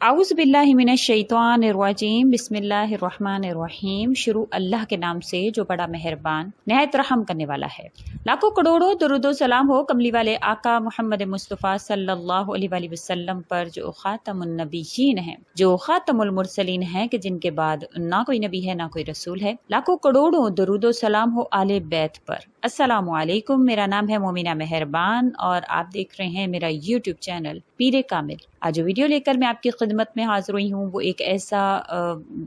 اعوذ باللہ من الشیطان الرجیم بسم اللہ الرحمن الرحیم۔ شروع اللہ کے نام سے جو بڑا مہربان نہایت رحم کرنے والا ہے۔ لاکھوں کروڑوں درود و سلام ہو کملی والے آقا محمد مصطفیٰ صلی اللہ علیہ وآلہ وسلم پر، جو خاتم النبیین ہیں، جو خاتم المرسلین ہیں، کہ جن کے بعد نہ کوئی نبی ہے نہ کوئی رسول ہے۔ لاکھوں کروڑوں درود و سلام ہو آل بیت پر۔ السلام علیکم، میرا نام ہے مومنہ مہربان اور آپ دیکھ رہے ہیں میرا یوٹیوب چینل پیر کامل۔ آج جو ویڈیو لے کر میں آپ کی خدمت میں حاضر ہوئی ہوں وہ ایک ایسا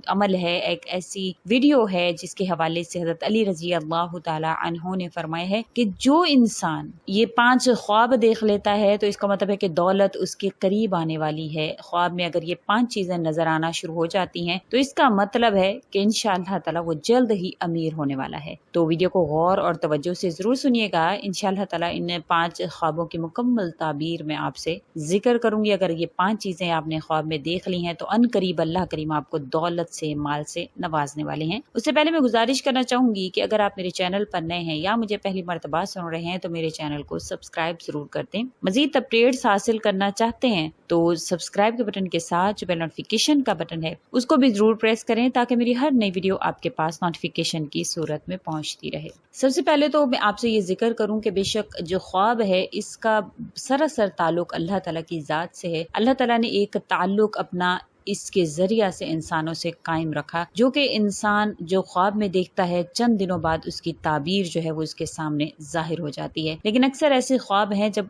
عمل ہے، ایک ایسی ویڈیو ہے جس کے حوالے سے حضرت علی رضی اللہ تعالی عنہ نے فرمایا ہے کہ جو انسان یہ 5 خواب دیکھ لیتا ہے تو اس کا مطلب ہے کہ دولت اس کے قریب آنے والی ہے۔ خواب میں اگر یہ 5 چیزیں نظر آنا شروع ہو جاتی ہیں تو اس کا مطلب ہے کہ انشاءاللہ تعالی وہ جلد ہی امیر ہونے والا ہے۔ تو ویڈیو کو غور اور توجہ سے ضرور سنیے گا۔ انشاءاللہ تعالی ان 5 خوابوں کی مکمل تعبیر میں آپ سے ذکر کروں گی۔ اگر یہ 5 چیزیں آپ نے خواب میں دیکھ لی ہیں تو ان قریب اللہ کریم آپ کو دولت سے، مال سے نوازنے والے ہیں۔ اس سے پہلے میں گزارش کرنا چاہوں گی کہ اگر آپ میرے چینل پر نئے ہیں یا مجھے پہلی مرتبہ سن رہے ہیں تو میرے چینل کو سبسکرائب ضرور کر دیں۔ مزید اپڈیٹس حاصل کرنا چاہتے ہیں تو سبسکرائب کے بٹن کے ساتھ جو بیل نوٹیفیکیشن کا بٹن ہے اس کو بھی ضرور پریس کریں تاکہ میری ہر نئی ویڈیو آپ کے پاس نوٹیفیکیشن کی صورت میں پہنچتی رہے۔ سب سے پہلے تو میں آپ سے یہ ذکر کروں کہ بے شک جو خواب ہے اس کا سراسر تعلق اللہ تعالیٰ کی ذات سے ہے۔ اللہ تعالیٰ نے ایک تعلق اپنا اس کے ذریعہ سے انسانوں سے قائم رکھا، جو کہ انسان جو خواب میں دیکھتا ہے چند دنوں بعد اس کی تعبیر جو ہے وہ اس کے سامنے ظاہر ہو جاتی ہے۔ لیکن اکثر ایسے خواب ہیں جب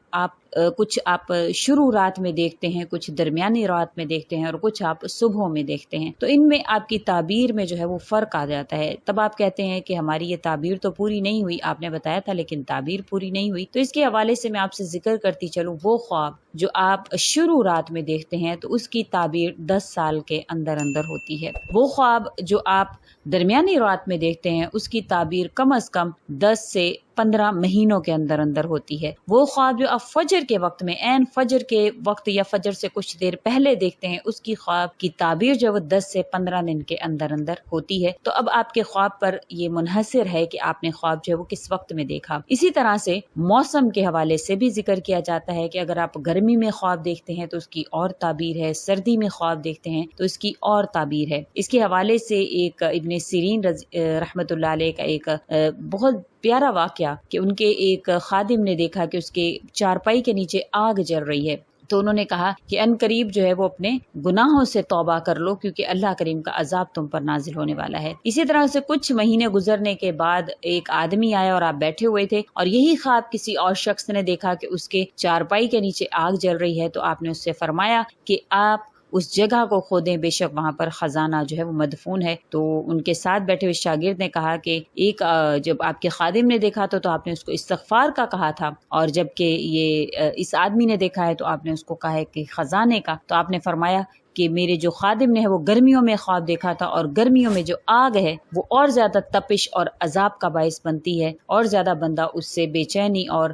کچھ آپ شروع رات میں دیکھتے ہیں، کچھ درمیانی رات میں دیکھتے ہیں اور کچھ آپ صبحوں میں دیکھتے ہیں، تو ان میں آپ کی تعبیر میں جو ہے وہ فرق آ جاتا ہے۔ تب آپ کہتے ہیں کہ ہماری یہ تعبیر تو پوری نہیں ہوئی، آپ نے بتایا تھا لیکن تعبیر پوری نہیں ہوئی۔ تو اس کے حوالے سے میں آپ سے ذکر کرتی چلوں، وہ خواب جو آپ شروع رات میں دیکھتے ہیں تو اس کی تعبیر 10 سال کے اندر اندر ہوتی ہے۔ وہ خواب جو آپ درمیانی رات میں دیکھتے ہیں اس کی تعبیر کم از کم 10 سے 15 مہینوں کے اندر اندر ہوتی ہے۔ وہ خواب جو آپ فجر کے وقت میں، عین فجر کے وقت یا فجر سے کچھ دیر پہلے دیکھتے ہیں، اس کی خواب کی تعبیر جو وہ 10 سے 15 دن کے اندر اندر ہوتی ہے۔ تو اب آپ کے خواب پر یہ منحصر ہے کہ آپ نے خواب جو ہے وہ کس وقت میں دیکھا۔ اسی طرح سے موسم کے حوالے سے بھی ذکر کیا جاتا ہے کہ اگر آپ گرمی میں خواب دیکھتے ہیں تو اس کی اور تعبیر ہے، سردی میں خواب دیکھتے ہیں تو اس کی اور تعبیر ہے۔ اس کے حوالے سے ایک ابن سیرین رحمت اللہ علیہ کا ایک بہت پیارا واقعہ کہ ان کے ایک خادم نے دیکھا کہ اس کے چارپائی کے نیچے آگ جل رہی ہے، تو انہوں نے کہا کہ ان قریب جو ہے وہ اپنے گناہوں سے توبہ کر لو کیونکہ اللہ کریم کا عذاب تم پر نازل ہونے والا ہے۔ اسی طرح سے کچھ مہینے گزرنے کے بعد ایک آدمی آیا اور آپ بیٹھے ہوئے تھے اور یہی خواب کسی اور شخص نے دیکھا کہ اس کے چارپائی کے نیچے آگ جل رہی ہے، تو آپ نے اس سے فرمایا کہ آپ اس جگہ کو کھودیں، بے شک وہاں پر خزانہ جو ہے وہ مدفون ہے۔ تو ان کے ساتھ بیٹھے ہوئے شاگرد نے کہا کہ جب آپ کے خادم نے دیکھا تو آپ نے اس کو استغفار کا کہا تھا، اور جب کہ یہ اس آدمی نے دیکھا ہے تو آپ نے اس کو کہا ہے کہ خزانے کا۔ تو آپ نے فرمایا کہ میرے جو خادم نے ہے وہ گرمیوں میں خواب دیکھا تھا، اور گرمیوں میں جو آگ ہے وہ اور زیادہ تپش اور عذاب کا باعث بنتی ہے، اور زیادہ بندہ اس سے بے چینی اور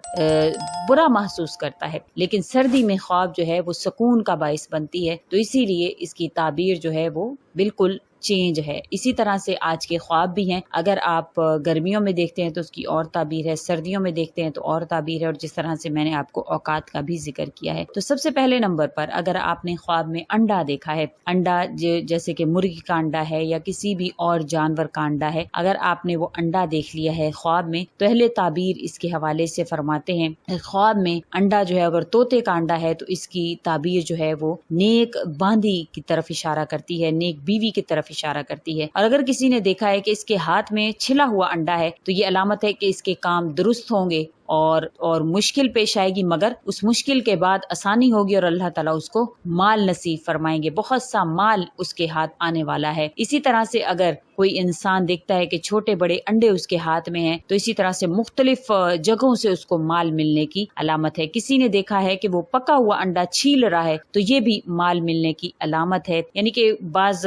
برا محسوس کرتا ہے، لیکن سردی میں خواب جو ہے وہ سکون کا باعث بنتی ہے۔ تو اسی لیے اس کی تعبیر جو ہے وہ بالکل چینج ہے۔ اسی طرح سے آج کے خواب بھی ہیں، اگر آپ گرمیوں میں دیکھتے ہیں تو اس کی اور تعبیر ہے، سردیوں میں دیکھتے ہیں تو اور تعبیر ہے، اور جس طرح سے میں نے آپ کو اوقات کا بھی ذکر کیا ہے۔ تو سب سے پہلے نمبر پر اگر آپ نے خواب میں انڈا دیکھا ہے، انڈا جیسے کہ مرغی کا انڈا ہے یا کسی بھی اور جانور کا انڈا ہے، اگر آپ نے وہ انڈا دیکھ لیا ہے خواب میں تو اہل تعبیر اس کے حوالے سے فرماتے ہیں خواب میں انڈا جو ہے اگر طوطے کا انڈا ہے تو اس کی تعبیر جو ہے وہ نیک باندی کی طرف اشارہ کرتی ہے، نیک بیوی کی طرف اشارہ کرتی ہے۔ اور اگر کسی نے دیکھا ہے کہ اس کے ہاتھ میں چھلا ہوا انڈا ہے تو یہ علامت ہے کہ اس کے کام درست ہوں گے اور مشکل پیش آئے گی، مگر اس مشکل کے بعد آسانی ہوگی اور اللہ تعالیٰ اس کو مال نصیب فرمائیں گے، بہت سا مال اس کے ہاتھ آنے والا ہے۔ اسی طرح سے اگر کوئی انسان دیکھتا ہے کہ چھوٹے بڑے انڈے اس کے ہاتھ میں ہیں تو اسی طرح سے مختلف جگہوں سے اس کو مال ملنے کی علامت ہے۔ کسی نے دیکھا ہے کہ وہ پکا ہوا انڈا چھیل رہا ہے تو یہ بھی مال ملنے کی علامت ہے۔ یعنی کہ بعض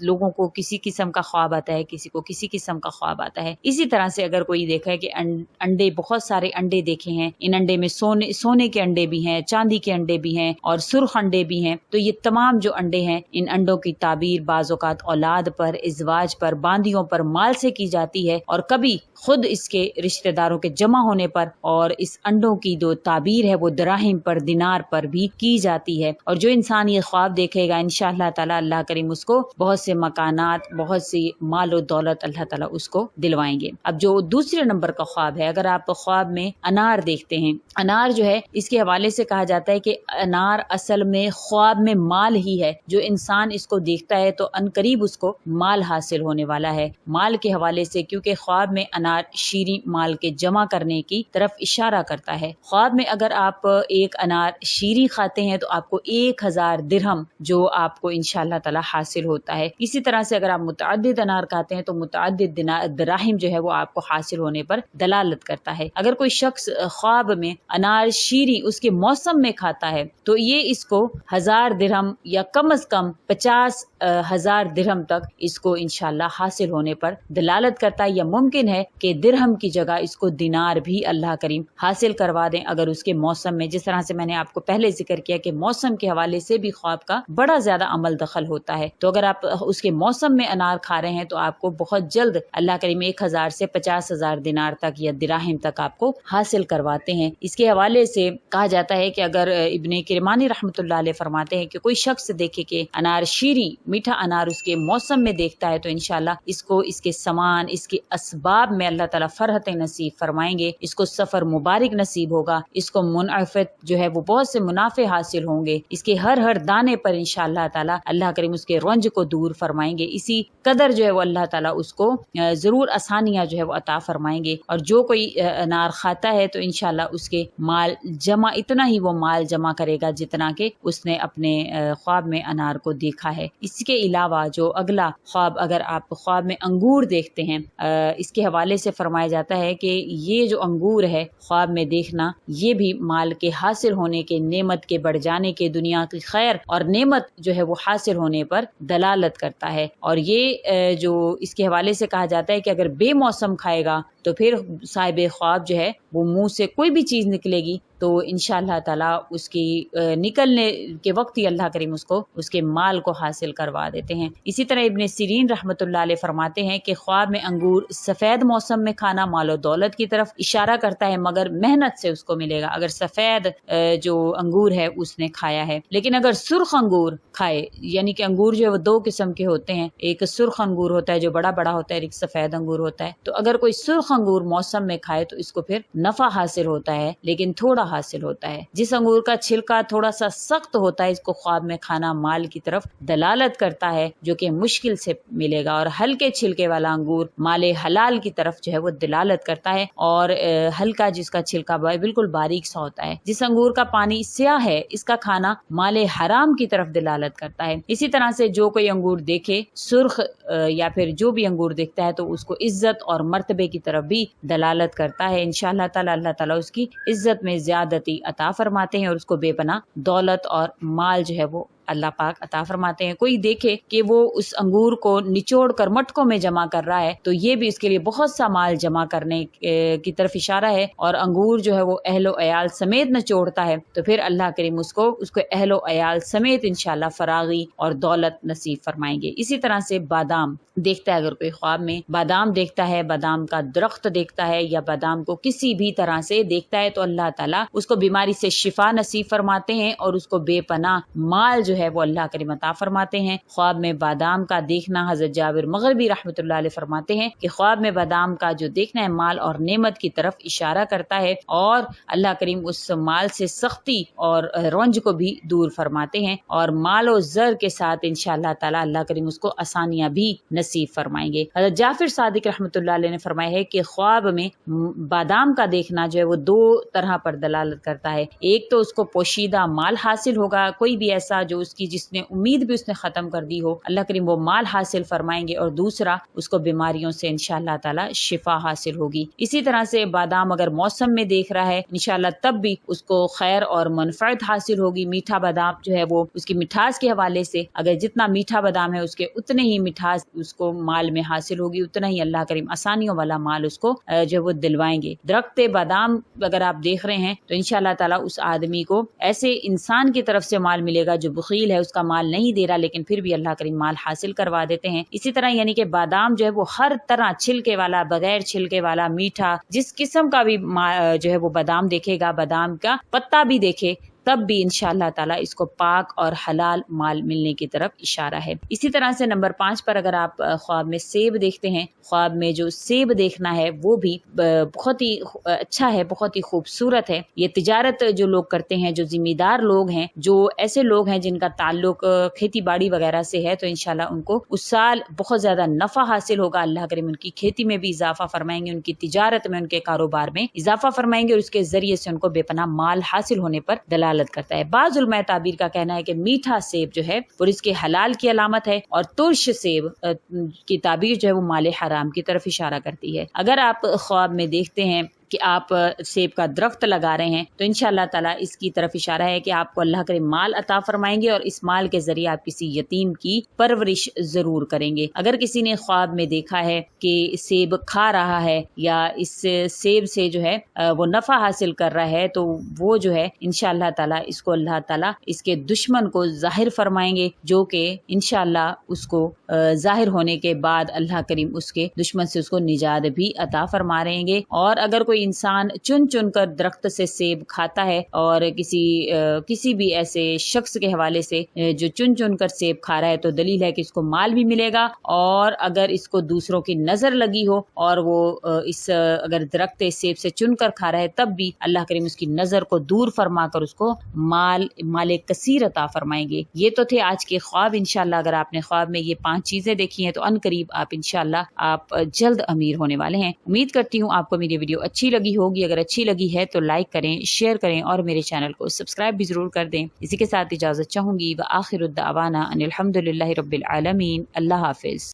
لوگوں کو کسی قسم کا خواب آتا ہے، کسی کو کسی قسم کا خواب آتا ہے۔ اسی طرح سے اگر کوئی دیکھا ہے کہ انڈے بہت سارے انڈے دیکھے ہیں، ان انڈے میں سونے کے انڈے بھی ہیں، چاندی کے انڈے بھی ہیں اور سرخ انڈے بھی ہیں۔ تو یہ تمام جو انڈے ہیں، ان انڈوں کی تعبیر بعض اوقات اولاد پر، ازواج پر، باندیوں پر، مال سے کی جاتی ہے، اور کبھی خود اس کے رشتہ داروں کے جمع ہونے پر، اور اس انڈوں کی جو تعبیر ہے وہ دراہم پر، دینار پر بھی کی جاتی ہے۔ اور جو انسان یہ خواب دیکھے گا انشاءاللہ تعالی اللہ کریم اس کو بہت سے مکانات، بہت سی مال و دولت اللہ تعالیٰ اس کو دلوائیں گے۔ اب جو دوسرے نمبر کا خواب ہے، اگر آپ خواب میں انار دیکھتے ہیں، انار جو ہے اس کے حوالے سے کہا جاتا ہے کہ انار اصل میں خواب میں مال ہی ہے، جو انسان اس کو دیکھتا ہے تو عنقریب اس کو مال حاصل ہونے والا ہے، مال کے حوالے سے، کیونکہ خواب میں انار شیریں مال کے جمع کرنے کی طرف اشارہ کرتا ہے۔ خواب میں اگر آپ ایک انار شیریں کھاتے ہیں تو آپ کو 1000 درہم جو آپ کو انشاءاللہ تعالی حاصل ہوتا ہے۔ اسی طرح سے اگر آپ متعدد انار کھاتے ہیں تو متعدد دراہم جو ہے وہ آپ کو حاصل ہونے پر دلالت کرتا ہے۔ اگر کوئی شخص خواب میں انار شیریں اس کے موسم میں کھاتا ہے تو یہ اس کو 1000 درہم یا کم از کم 50,000 درہم تک اس کو انشاءاللہ حاصل ہونے پر دلالت کرتا ہے، یا ممکن ہے کہ درہم کی جگہ اس کو دینار بھی اللہ کریم حاصل کروا دیں اگر اس کے موسم میں، جس طرح سے میں نے آپ کو پہلے ذکر کیا کہ موسم کے حوالے سے بھی خواب کا بڑا زیادہ عمل دخل ہوتا ہے۔ تو اگر آپ اس کے موسم میں انار کھا رہے ہیں تو آپ کو بہت جلد اللہ کریم 1000 سے 50,000 دینار تک یا دراہم تک آپ کو حاصل کرواتے ہیں۔ اس کے حوالے سے کہا جاتا ہے کہ اگر ابن کرمانی رحمۃ اللہ علیہ فرماتے ہیں کہ کوئی شخص دیکھے کہ انار شیریں میٹھا انار اس کے موسم میں دیکھتا ہے تو انشاءاللہ اس کو اس کے سامان، اس کے اسباب میں اللہ تعالیٰ فرحت نصیب فرمائیں گے، اس کو سفر مبارک نصیب ہوگا، اس کو منافعت جو ہے وہ بہت سے منافع حاصل ہوں گے، اس کے ہر دانے پر انشاءاللہ تعالیٰ اللہ کریم اس کے رنج کو دور فرمائیں گے، اسی قدر جو ہے وہ اللہ تعالیٰ اس کو ضرور آسانیاں جو ہے وہ عطا فرمائیں گے۔ اور جو کوئی انار کھاتا ہے تو انشاءاللہ اس کے مال جمع، اتنا ہی وہ مال جمع کرے گا جتنا کہ اس نے اپنے خواب میں انار کو دیکھا ہے۔ اس کے علاوہ جو اگلا خواب، اگر آپ خواب میں انگور دیکھتے ہیں، اس کے حوالے سے فرمایا جاتا ہے کہ یہ جو انگور ہے خواب میں دیکھنا، یہ بھی مال کے حاصل ہونے کے، نعمت کے بڑھ جانے کے، دنیا کی خیر اور نعمت جو ہے وہ حاصل ہونے پر دلالت کرتا ہے۔ اور یہ جو اس کے حوالے سے کہا جاتا ہے کہ اگر بے موسم کھائے گا تو پھر صاحب خواب جو ہے وہ منہ سے کوئی بھی چیز نکلے گی تو انشاءاللہ تعالیٰ اس کی نکلنے کے وقت ہی اللہ کریم اس کو اس کے مال کو حاصل کروا دیتے ہیں۔ اسی طرح ابن سیرین رحمۃ اللہ علیہ فرماتے ہیں کہ خواب میں انگور سفید موسم میں کھانا مال و دولت کی طرف اشارہ کرتا ہے، مگر محنت سے اس کو ملے گا اگر سفید جو انگور ہے اس نے کھایا ہے۔ لیکن اگر سرخ انگور کھائے، یعنی کہ انگور جو ہے وہ 2 قسم کے ہوتے ہیں، ایک سرخ انگور ہوتا ہے جو بڑا بڑا ہوتا ہے، ایک سفید انگور ہوتا ہے، تو اگر کوئی سرخ انگور موسم میں کھائے تو اس کو پھر نفع حاصل ہوتا ہے لیکن تھوڑا حاصل ہوتا ہے۔ جس انگور کا چھلکا تھوڑا سا سخت ہوتا ہے اس کو خواب میں کھانا مال کی طرف دلالت کرتا ہے جو کہ مشکل سے ملے گا، اور ہلکے چھلکے والا انگور مال حلال کی طرف جو ہے وہ دلالت کرتا ہے، اور ہلکا جس کا چھلکا بالکل باریک سا ہوتا ہے۔ جس انگور کا پانی سیاہ ہے اس کا کھانا مال حرام کی طرف دلالت کرتا ہے۔ اسی طرح سے جو کوئی انگور دیکھے سرخ یا پھر جو بھی انگور دیکھتا ہے تو اس کو عزت اور مرتبے کی طرف بھی دلالت کرتا ہے۔ انشاءاللہ تعالی اللہ تعالیٰ اس کی عزت میں زیادتی عطا فرماتے ہیں اور اس کو بے پناہ دولت اور مال جو ہے وہ اللہ پاک عطا فرماتے ہیں۔ کوئی دیکھے کہ وہ اس انگور کو نچوڑ کر مٹکوں میں جمع کر رہا ہے تو یہ بھی اس کے لیے بہت سا مال جمع کرنے کی طرف اشارہ ہے، اور انگور جو ہے وہ اہل و عیال سمیت نچوڑتا ہے تو پھر اللہ کریم اس کو اہل و عیال سمیت انشاءاللہ فراغی اور دولت نصیب فرمائیں گے۔ اسی طرح سے بادام دیکھتا ہے، اگر کوئی خواب میں بادام دیکھتا ہے، بادام کا درخت دیکھتا ہے یا بادام کو کسی بھی طرح سے دیکھتا ہے تو اللہ تعالیٰ اس کو بیماری سے شفا نصیب فرماتے ہیں اور اس کو بے پناہ مال جو ہے وہ اللہ کریم عطا فرماتے ہیں۔ خواب میں بادام کا دیکھنا، حضرت جابر مغربی رحمۃ اللہ علیہ فرماتے ہیں کہ خواب میں بادام کا جو دیکھنا ہے مال اور نعمت کی طرف اشارہ کرتا ہے، اور اللہ کریم اس مال سے سختی اور رنج کو بھی دور فرماتے ہیں، اور مال و زر کے ساتھ انشاءاللہ تعالی اللہ کریم اس کو آسانیاں بھی نصیب فرمائیں گے۔ حضرت جعفر صادق رحمۃ اللہ علیہ نے فرمایا ہے کہ خواب میں بادام کا دیکھنا جو ہے وہ 2 طرح پر دلالت کرتا ہے۔ ایک تو اس کو پوشیدہ مال حاصل ہوگا، کوئی بھی ایسا جو اس اس کی جس نے امید بھی اس نے ختم کر دی ہو، اللہ کریم وہ مال حاصل فرمائیں گے، اور دوسرا اس کو بیماریوں سے انشاءاللہ تعالی شفا حاصل ہوگی۔ اسی طرح سے بادام اگر موسم میں دیکھ رہا ہے انشاءاللہ تب بھی اس کو خیر اور منفعت حاصل ہوگی۔ میٹھا بادام جو ہے وہ اس کی مٹھاس کے حوالے سے، اگر جتنا میٹھا بادام ہے اس کے اتنے ہی مٹھاس اس کو مال میں حاصل ہوگی، اتنا ہی اللہ کریم آسانیوں والا مال اس کو جو ہے وہ دلوائیں گے۔ درخت بادام اگر آپ دیکھ رہے ہیں تو انشاءاللہ تعالی اس آدمی کو ایسے انسان کی طرف سے مال ملے گا جو بخیل ہے، اس کا مال نہیں دے رہا لیکن پھر بھی اللہ کریم مال حاصل کروا دیتے ہیں۔ اسی طرح یعنی کہ بادام جو ہے وہ ہر طرح، چھلکے والا، بغیر چھلکے والا، میٹھا، جس قسم کا بھی جو ہے وہ بادام دیکھے گا، بادام کا پتا بھی دیکھے تب بھی انشاءاللہ تعالی اس کو پاک اور حلال مال ملنے کی طرف اشارہ ہے۔ اسی طرح سے نمبر 5 پر اگر آپ خواب میں سیب دیکھتے ہیں، خواب میں جو سیب دیکھنا ہے وہ بھی بہت ہی اچھا ہے، بہت ہی خوبصورت ہے۔ یہ تجارت جو لوگ کرتے ہیں، جو ذمہ دار لوگ ہیں، جو ایسے لوگ ہیں جن کا تعلق کھیتی باڑی وغیرہ سے ہے، تو انشاءاللہ ان کو اس سال بہت زیادہ نفع حاصل ہوگا۔ اللہ کریم ان کی کھیتی میں بھی اضافہ فرمائیں گے، ان کی تجارت میں، ان کے کاروبار میں اضافہ فرمائیں گے، اور اس کے ذریعے سے ان کو بے پناہ مال حاصل ہونے پر دلالت کرتا ہے۔ بعض علماء تعبیر کا کہنا ہے کہ میٹھا سیب جو ہے وہ رزق حلال کی علامت ہے، اور ترش سیب کی تعبیر جو ہے وہ مال حرام کی طرف اشارہ کرتی ہے۔ اگر آپ خواب میں دیکھتے ہیں کہ آپ سیب کا درخت لگا رہے ہیں تو انشاءاللہ تعالیٰ اس کی طرف اشارہ ہے کہ آپ کو اللہ کریم مال عطا فرمائیں گے، اور اس مال کے ذریعے آپ کسی یتیم کی پرورش ضرور کریں گے۔ اگر کسی نے خواب میں دیکھا ہے کہ سیب کھا رہا ہے یا اس سیب سے جو ہے وہ نفع حاصل کر رہا ہے، تو وہ جو ہے انشاءاللہ تعالیٰ اس کو اللہ تعالیٰ اس کے دشمن کو ظاہر فرمائیں گے، جو کہ انشاءاللہ اس کو ظاہر ہونے کے بعد اللہ کریم اس کے دشمن سے اس کو نجات بھی عطا فرما رہیں گے۔ اور اگر کوئی انسان چن چن کر درخت سے سیب کھاتا ہے، اور کسی بھی ایسے شخص کے حوالے سے جو چن چن کر سیب کھا رہا ہے، تو دلیل ہے کہ اس کو مال بھی ملے گا، اور اگر اس کو دوسروں کی نظر لگی ہو اور وہ اگر درخت سیب سے چن کر کھا رہا ہے، تب بھی اللہ کریم اس کی نظر کو دور فرما کر اس کو مال کثیر عطا فرمائیں گے۔ یہ تو تھے آج کے خواب۔ انشاءاللہ اگر آپ نے خواب میں یہ 5 چیزیں دیکھی ہیں تو ان قریب آپ انشاءاللہ آپ جلد امیر ہونے والے ہیں۔ امید کرتی ہوں آپ کو میری ویڈیو اچھی لگی ہوگی۔ اگر اچھی لگی ہے تو لائک کریں، شیئر کریں، اور میرے چینل کو سبسکرائب بھی ضرور کر دیں۔ اسی کے ساتھ اجازت چاہوں گی، وآخر الدعوانا ان الحمدللہ رب العالمین۔ اللہ حافظ۔